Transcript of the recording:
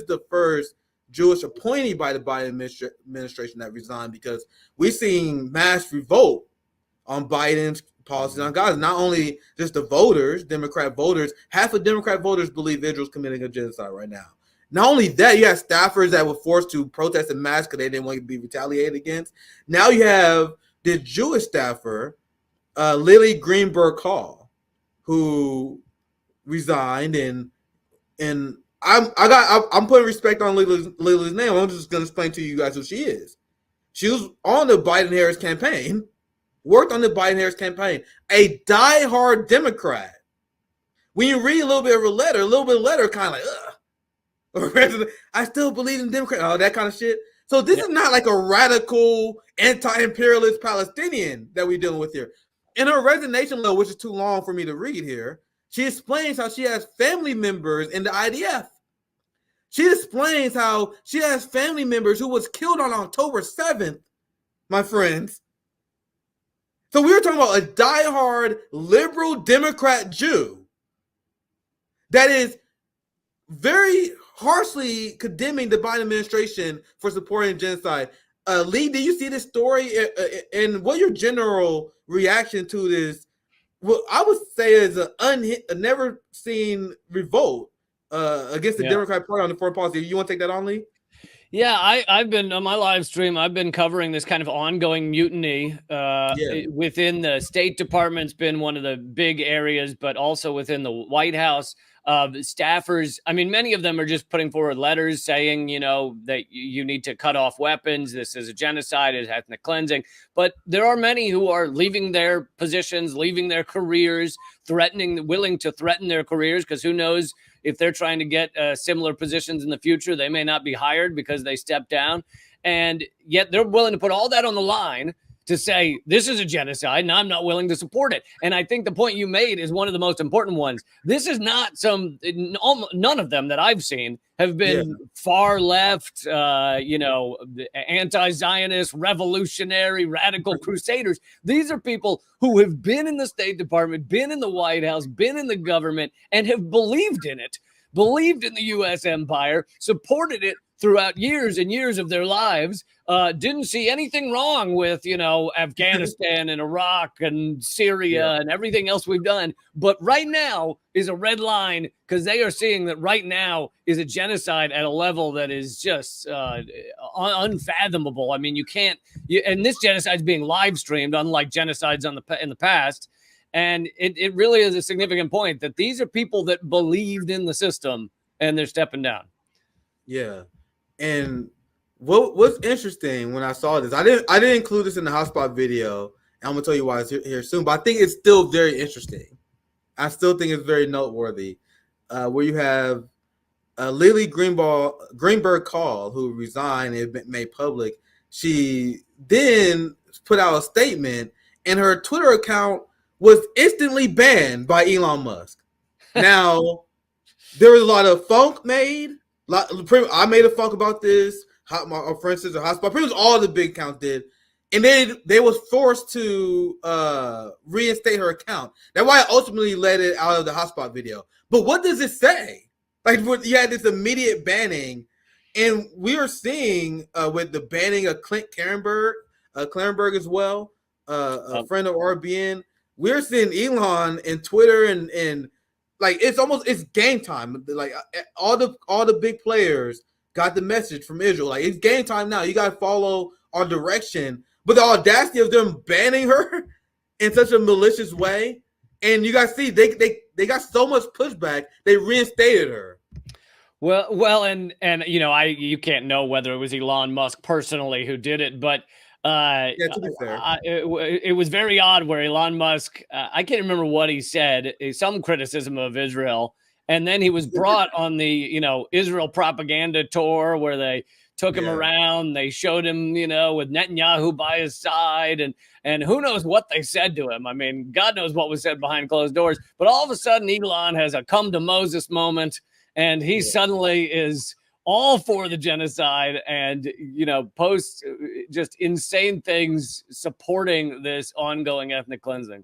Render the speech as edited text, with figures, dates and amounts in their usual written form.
the first Jewish appointee by the Biden administration that resigned, because we've seen mass revolt on Biden's policies on Gaza. Not only just the voters, Democrat voters, half of Democrat voters believe Israel's committing a genocide right now. Not only that, you have staffers that were forced to protest in mass because they didn't want to be retaliated against. Now you have the Jewish staffer, Lily Greenberg Hall, who resigned, and I'm putting respect on Lily's name. I'm just going to explain to you guys who she is. She was on the Biden-Harris campaign, worked on the Biden-Harris campaign, a diehard Democrat. When you read a little bit of her letter, kind of like, ugh. I still believe in Democrats, all that kind of shit. So this is not like a radical anti-imperialist Palestinian that we're dealing with here. In her resignation letter, which is too long for me to read here, she explains how she has family members in the IDF. She explains how she has family members who was killed on October 7th, my friends. So we were talking about a diehard liberal Democrat Jew that is very harshly condemning the Biden administration for supporting genocide. Lee, do you see this story? And what your general reaction to this? Well, I would say is a never seen revolt against the Democratic Party on the foreign policy. You want to take that on, Lee? Yeah, I've been on my live stream. I've been covering this kind of ongoing mutiny within the State Department's been one of the big areas, but also within the White House. Staffers, I mean, many of them are just putting forward letters saying, you know, that you need to cut off weapons. This is a genocide, it's ethnic cleansing. But there are many who are leaving their positions, leaving their careers, willing to threaten their careers, because who knows if they're trying to get similar positions in the future, they may not be hired because they step down. And yet they're willing to put all that on the line to say, this is a genocide, and I'm not willing to support it. And I think the point you made is one of the most important ones. This is not none of them that I've seen have been far left, anti-Zionist, revolutionary, radical crusaders. These are people who have been in the State Department, been in the White House, been in the government, and have believed in it, believed in the U.S. empire, supported it throughout years and years of their lives, didn't see anything wrong with, Afghanistan and Iraq and Syria and everything else we've done. But right now is a red line because they are seeing that right now is a genocide at a level that is just unfathomable. I mean, and this genocide is being live streamed, unlike genocides in the past. And it really is a significant point that these are people that believed in the system and they're stepping down. Yeah. And what's interesting when I saw this, I didn't include this in the hotspot video, and I'm gonna tell you why it's here soon. But I think it's still very interesting. I still think it's very noteworthy. Where you have Lily Greenberg Call, who resigned and made public. She then put out a statement, and her Twitter account was instantly banned by Elon Musk. Now, there was a lot of funk made. I made a funk about this. My friend says a hotspot. Pretty much all the big accounts did, and they was forced to reinstate her account. That's why I ultimately let it out of the hotspot video. But what does it say? Like, you had this immediate banning, and we are seeing with the banning of Clint Clarenberg as well, a friend of RBN. We're seeing Elon and Twitter and like it's game time. Like all the big players got the message from Israel. Like, it's game time now. You got to follow our direction. But the audacity of them banning her in such a malicious way, and you guys see they got so much pushback, they reinstated her. Well, and you can't know whether it was Elon Musk personally who did it, but to be fair, it was very odd where Elon Musk, I can't remember what he said, some criticism of Israel. And then he was brought on the, Israel propaganda tour where they took him around. They showed him, with Netanyahu by his side, and who knows what they said to him. I mean, God knows what was said behind closed doors. But all of a sudden, Elon has a come to Moses moment, and he suddenly is all for the genocide and, posts just insane things supporting this ongoing ethnic cleansing.